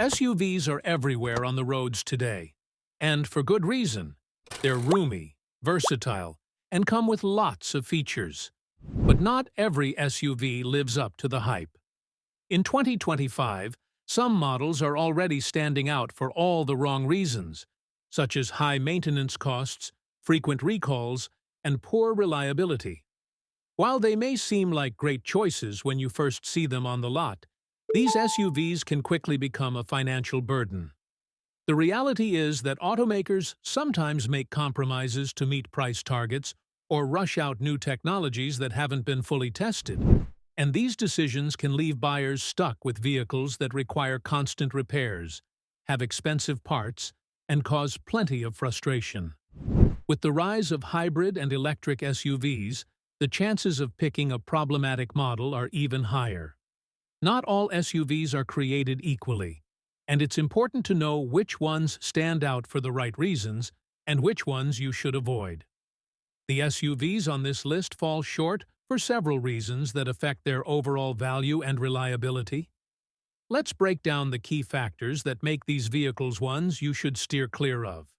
SUVs are everywhere on the roads today, and for good reason. They're roomy, versatile, and come with lots of features. But not every SUV lives up to the hype. In 2025, some models are already standing out for all the wrong reasons, such as high maintenance costs, frequent recalls, and poor reliability. While they may seem like great choices when you first see them on the lot, these SUVs can quickly become a financial burden. The reality is that automakers sometimes make compromises to meet price targets or rush out new technologies that haven't been fully tested. And these decisions can leave buyers stuck with vehicles that require constant repairs, have expensive parts, and cause plenty of frustration. With the rise of hybrid and electric SUVs, the chances of picking a problematic model are even higher. Not all SUVs are created equally, and it's important to know which ones stand out for the right reasons and which ones you should avoid. The SUVs on this list fall short for several reasons that affect their overall value and reliability. Let's break down the key factors that make these vehicles ones you should steer clear of.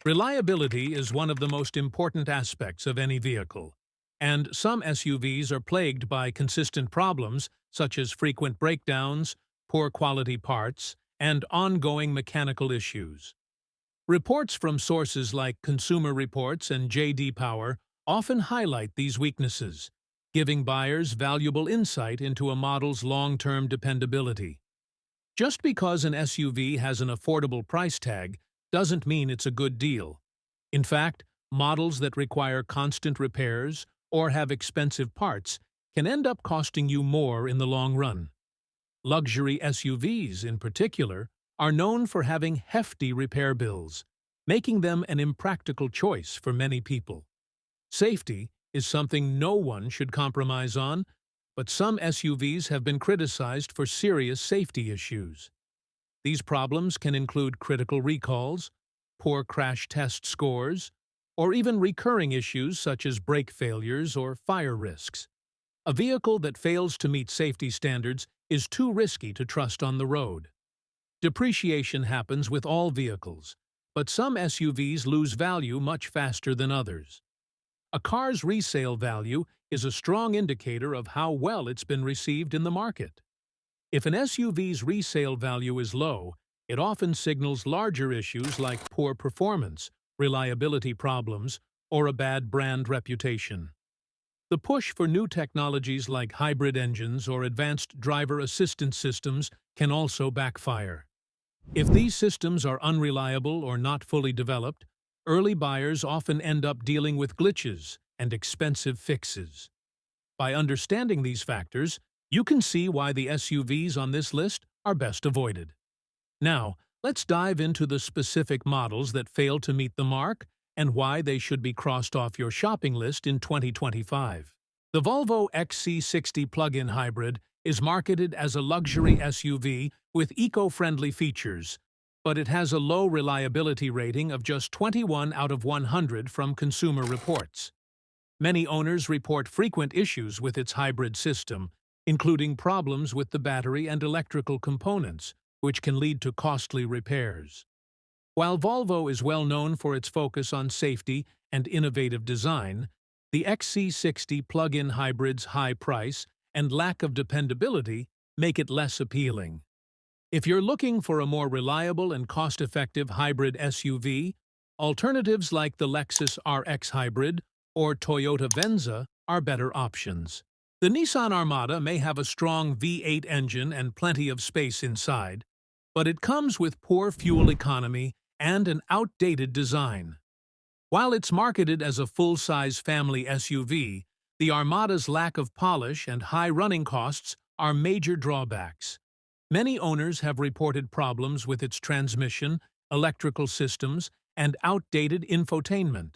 Reliability is one of the most important aspects of any vehicle, and some SUVs are plagued by consistent problems such as frequent breakdowns, poor quality parts, and ongoing mechanical issues. Reports from sources like Consumer Reports and J.D. Power often highlight these weaknesses, giving buyers valuable insight into a model's long-term dependability. Just because an SUV has an affordable price tag doesn't mean it's a good deal. In fact, models that require constant repairs or have expensive parts can end up costing you more in the long run. Luxury SUVs, in particular, are known for having hefty repair bills, making them an impractical choice for many people. Safety is something no one should compromise on, but some SUVs have been criticized for serious safety issues. These problems can include critical recalls, poor crash test scores, or even recurring issues such as brake failures or fire risks. A vehicle that fails to meet safety standards is too risky to trust on the road. Depreciation happens with all vehicles, but some SUVs lose value much faster than others. A car's resale value is a strong indicator of how well it's been received in the market. If an SUV's resale value is low, it often signals larger issues like poor performance, reliability problems, or a bad brand reputation. The push for new technologies like hybrid engines or advanced driver assistance systems can also backfire. If these systems are unreliable or not fully developed, early buyers often end up dealing with glitches and expensive fixes. By understanding these factors, you can see why the SUVs on this list are best avoided. Now, let's dive into the specific models that fail to meet the mark and why they should be crossed off your shopping list in 2025. The Volvo XC60 plug-in hybrid is marketed as a luxury SUV with eco-friendly features, but it has a low reliability rating of just 21 out of 100 from Consumer Reports. Many owners report frequent issues with its hybrid system, including problems with the battery and electrical components, which can lead to costly repairs. While Volvo is well known for its focus on safety and innovative design, the XC60 plug-in hybrid's high price and lack of dependability make it less appealing. If you're looking for a more reliable and cost-effective hybrid SUV, alternatives like the Lexus RX Hybrid or Toyota Venza are better options. The Nissan Armada may have a strong V8 engine and plenty of space inside, but it comes with poor fuel economy and an outdated design. While it's marketed as a full-size family SUV, the Armada's lack of polish and high running costs are major drawbacks. Many owners have reported problems with its transmission, electrical systems, and outdated infotainment.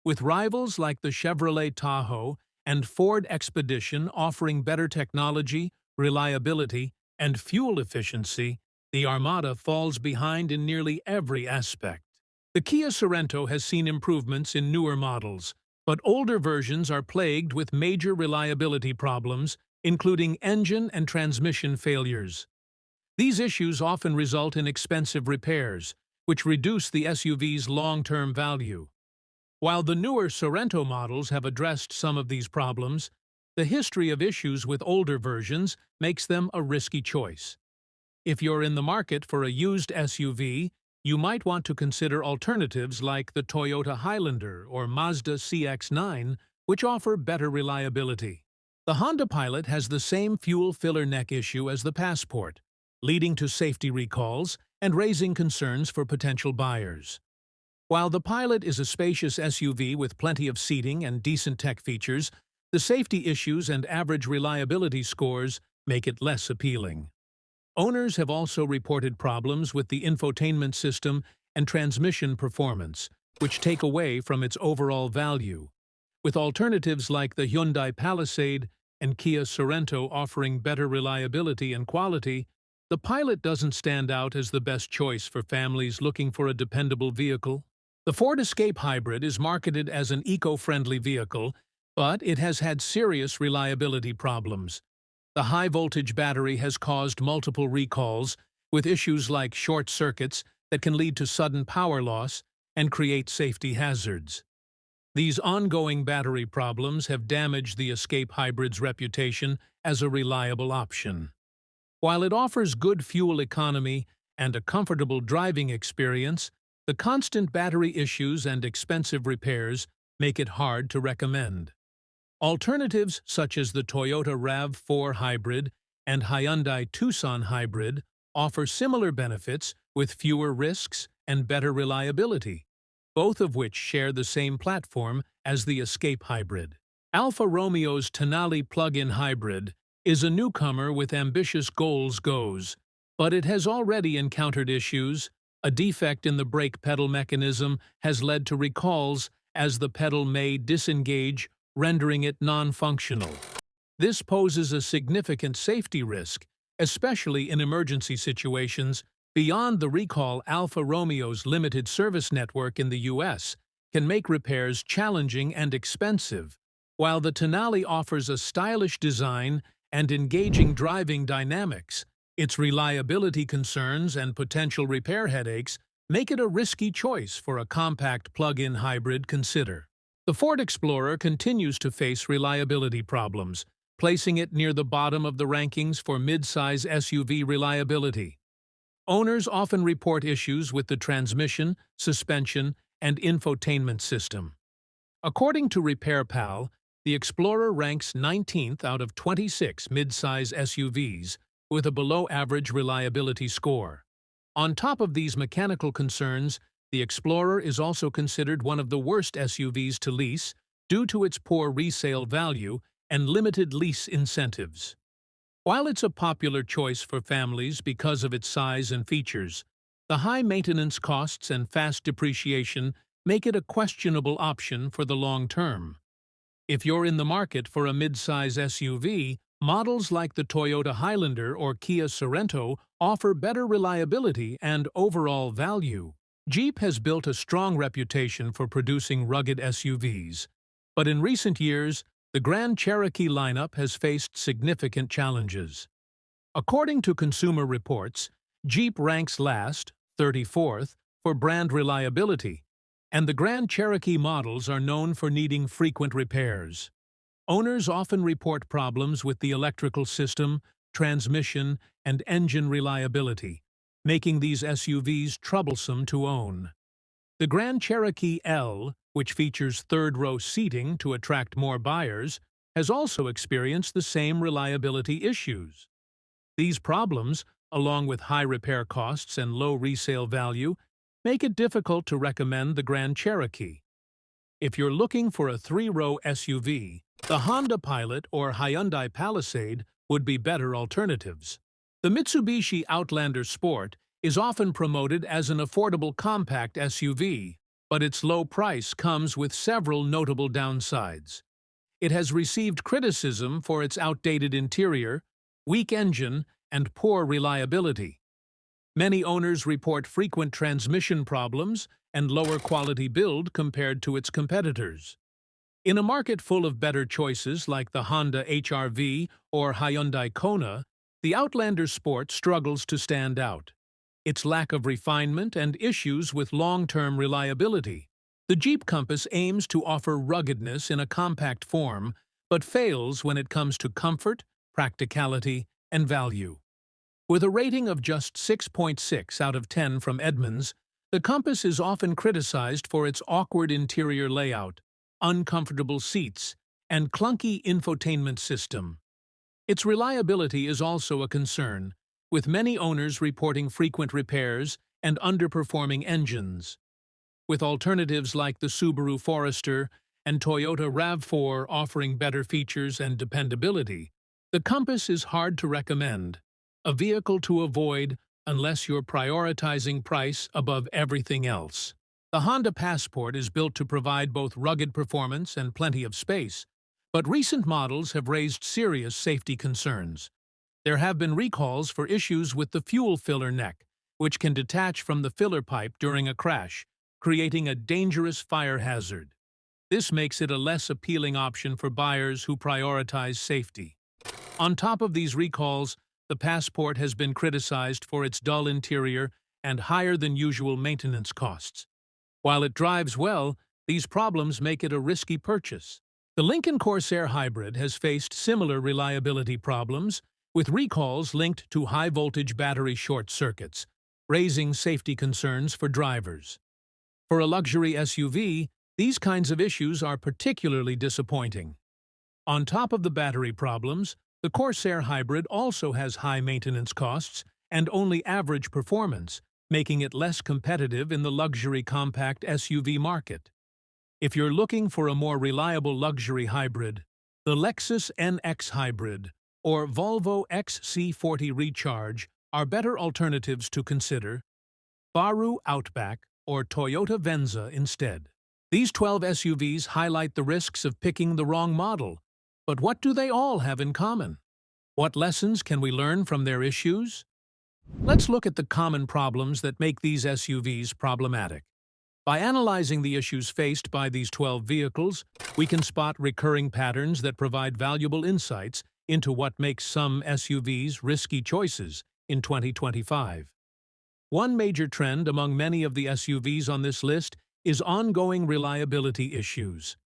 With rivals like the Chevrolet Tahoe and Ford Expedition offering better technology, reliability, and fuel efficiency, the Armada falls behind in nearly every aspect. The Kia Sorento has seen improvements in newer models, but older versions are plagued with major reliability problems, including engine and transmission failures. These issues often result in expensive repairs, which reduce the SUV's long-term value. While the newer Sorento models have addressed some of these problems, the history of issues with older versions makes them a risky choice. If you're in the market for a used SUV, you might want to consider alternatives like the Toyota Highlander or Mazda CX-9, which offer better reliability. The Honda Pilot has the same fuel filler neck issue as the Passport, leading to safety recalls and raising concerns for potential buyers. While the Pilot is a spacious SUV with plenty of seating and decent tech features, the safety issues and average reliability scores make it less appealing. Owners have also reported problems with the infotainment system and transmission performance, which take away from its overall value. With alternatives like the Hyundai Palisade and Kia Sorento offering better reliability and quality, the Pilot doesn't stand out as the best choice for families looking for a dependable vehicle. The Ford Escape Hybrid is marketed as an eco-friendly vehicle, but it has had serious reliability problems. The high-voltage battery has caused multiple recalls, with issues like short circuits that can lead to sudden power loss and create safety hazards. These ongoing battery problems have damaged the Escape Hybrid's reputation as a reliable option. While it offers good fuel economy and a comfortable driving experience, the constant battery issues and expensive repairs make it hard to recommend. Alternatives such as the Toyota RAV4 Hybrid and Hyundai Tucson Hybrid offer similar benefits with fewer risks and better reliability, both of which share the same platform as the Escape Hybrid. Alfa Romeo's Tonale plug-in hybrid is a newcomer with ambitious goals, but it has already encountered issues. A defect in the brake pedal mechanism has led to recalls as the pedal may disengage, rendering it non-functional. This poses a significant safety risk, especially in emergency situations. Beyond the recall, Alfa Romeo's limited service network in the US can make repairs challenging and expensive. While the Tonale offers a stylish design and engaging driving dynamics, its reliability concerns and potential repair headaches make it a risky choice for a compact plug-in hybrid. Consider. The Ford Explorer continues to face reliability problems, placing it near the bottom of the rankings for mid-size SUV reliability. Owners often report issues with the transmission, suspension, and infotainment system. According to RepairPal, the Explorer ranks 19th out of 26 mid-size SUVs, with a below-average reliability score. On top of these mechanical concerns, the Explorer is also considered one of the worst SUVs to lease due to its poor resale value and limited lease incentives. While it's a popular choice for families because of its size and features, the high maintenance costs and fast depreciation make it a questionable option for the long term. If you're in the market for a mid-size SUV, models like the Toyota Highlander or Kia Sorento offer better reliability and overall value. Jeep has built a strong reputation for producing rugged SUVs, but in recent years, the Grand Cherokee lineup has faced significant challenges. According to Consumer Reports, Jeep ranks last, 34th, for brand reliability, and the Grand Cherokee models are known for needing frequent repairs. Owners often report problems with the electrical system, transmission, and engine reliability, making these SUVs troublesome to own. The Grand Cherokee L, which features third-row seating to attract more buyers, has also experienced the same reliability issues. These problems, along with high repair costs and low resale value, make it difficult to recommend the Grand Cherokee. If you're looking for a three-row SUV, the Honda Pilot or Hyundai Palisade would be better alternatives. The Mitsubishi Outlander Sport is often promoted as an affordable compact SUV, but its low price comes with several notable downsides. It has received criticism for its outdated interior, weak engine, and poor reliability. Many owners report frequent transmission problems and lower quality build compared to its competitors. In a market full of better choices like the Honda HR-V or Hyundai Kona, The Outlander Sport struggles to stand out. Its lack of refinement and issues with long-term reliability. The Jeep Compass aims to offer ruggedness in a compact form, but fails when it comes to comfort, practicality, and value. With a rating of just 6.6 out of 10 from Edmunds, the Compass is often criticized for its awkward interior layout, uncomfortable seats, and clunky infotainment system. Its reliability is also a concern, with many owners reporting frequent repairs and underperforming engines. With alternatives like the Subaru Forester and Toyota RAV4 offering better features and dependability, the Compass is hard to recommend, a vehicle to avoid unless you're prioritizing price above everything else. The Honda Passport is built to provide both rugged performance and plenty of space, but recent models have raised serious safety concerns. There have been recalls for issues with the fuel filler neck, which can detach from the filler pipe during a crash, creating a dangerous fire hazard. This makes it a less appealing option for buyers who prioritize safety. On top of these recalls, the Passport has been criticized for its dull interior and higher-than-usual maintenance costs. While it drives well, these problems make it a risky purchase. The Lincoln Corsair Hybrid has faced similar reliability problems, with recalls linked to high-voltage battery short circuits, raising safety concerns for drivers. For a luxury SUV, these kinds of issues are particularly disappointing. On top of the battery problems, the Corsair Hybrid also has high maintenance costs and only average performance, making it less competitive in the luxury compact SUV market. If you're looking for a more reliable luxury hybrid, the Lexus NX Hybrid or Volvo XC40 Recharge are better alternatives to consider. Subaru Outback or Toyota Venza instead. These 12 SUVs highlight the risks of picking the wrong model. But what do they all have in common? What lessons can we learn from their issues? Let's look at the common problems that make these SUVs problematic. By analyzing the issues faced by these 12 vehicles, we can spot recurring patterns that provide valuable insights into what makes some SUVs risky choices in 2025. One major trend among many of the SUVs on this list is ongoing reliability issues.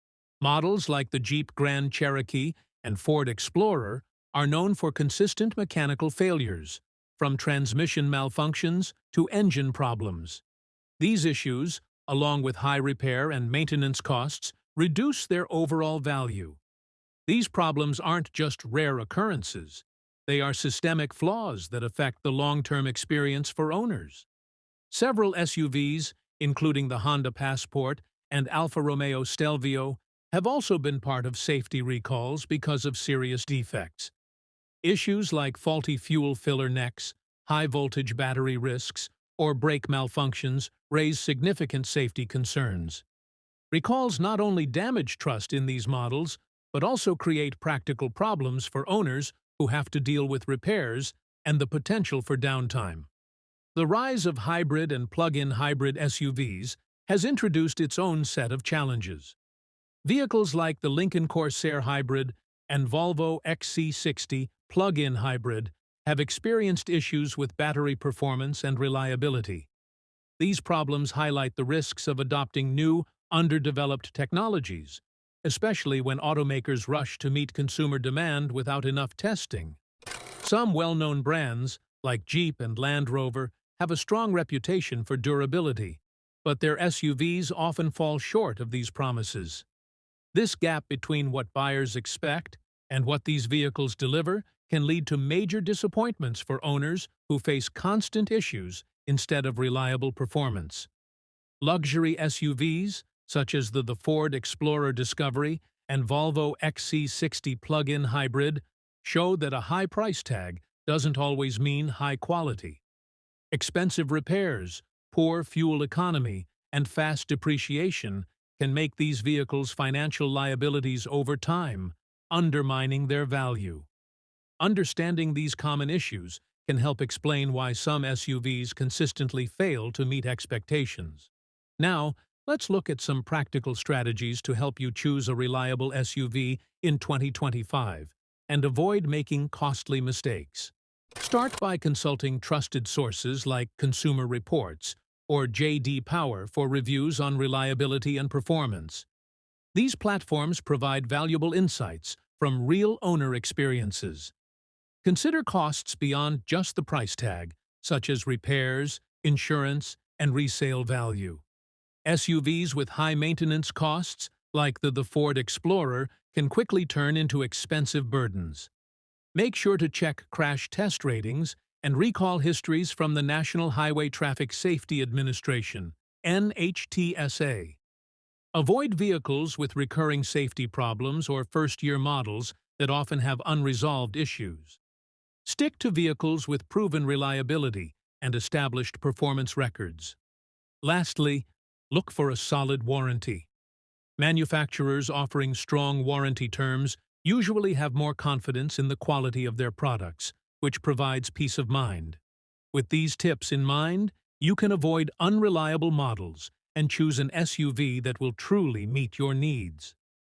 Models like the Jeep Grand Cherokee and Ford Explorer are known for consistent mechanical failures, from transmission malfunctions to engine problems. These issues, along with high repair and maintenance costs, reduce their overall value. These problems aren't just rare occurrences. They are systemic flaws that affect the long-term experience for owners. Several SUVs, including the Honda Passport and Alfa Romeo Stelvio, have also been part of safety recalls because of serious defects. Issues like faulty fuel filler necks, high-voltage battery risks, or brake malfunctions raise significant safety concerns. Recalls not only damage trust in these models, but also create practical problems for owners who have to deal with repairs and the potential for downtime. The rise of hybrid and plug-in hybrid SUVs has introduced its own set of challenges. Vehicles like the Lincoln Corsair Hybrid and Volvo XC60 plug-in hybrid have experienced issues with battery performance and reliability. These problems highlight the risks of adopting new, underdeveloped technologies, especially when automakers rush to meet consumer demand without enough testing. Some well-known brands, like Jeep and Land Rover, have a strong reputation for durability, but their SUVs often fall short of these promises. This gap between what buyers expect and what these vehicles deliver can lead to major disappointments for owners who face constant issues instead of reliable performance. Luxury SUVs, such as the Ford Explorer Discovery and Volvo XC60 plug-in hybrid, show that a high price tag doesn't always mean high quality. Expensive repairs, poor fuel economy, and fast depreciation can make these vehicles financial liabilities over time, undermining their value. Understanding these common issues can help explain why some SUVs consistently fail to meet expectations. Now, let's look at some practical strategies to help you choose a reliable SUV in 2025 and avoid making costly mistakes. Start by consulting trusted sources like Consumer Reports or J.D. Power for reviews on reliability and performance. These platforms provide valuable insights from real owner experiences. Consider costs beyond just the price tag, such as repairs, insurance, and resale value. SUVs with high maintenance costs, like the Ford Explorer, can quickly turn into expensive burdens. Make sure to check crash test ratings and recall histories from the National Highway Traffic Safety Administration, NHTSA. Avoid vehicles with recurring safety problems or first-year models that often have unresolved issues. Stick to vehicles with proven reliability and established performance records. Lastly, look for a solid warranty. Manufacturers offering strong warranty terms usually have more confidence in the quality of their products, which provides peace of mind. With these tips in mind, you can avoid unreliable models and choose an SUV that will truly meet your needs.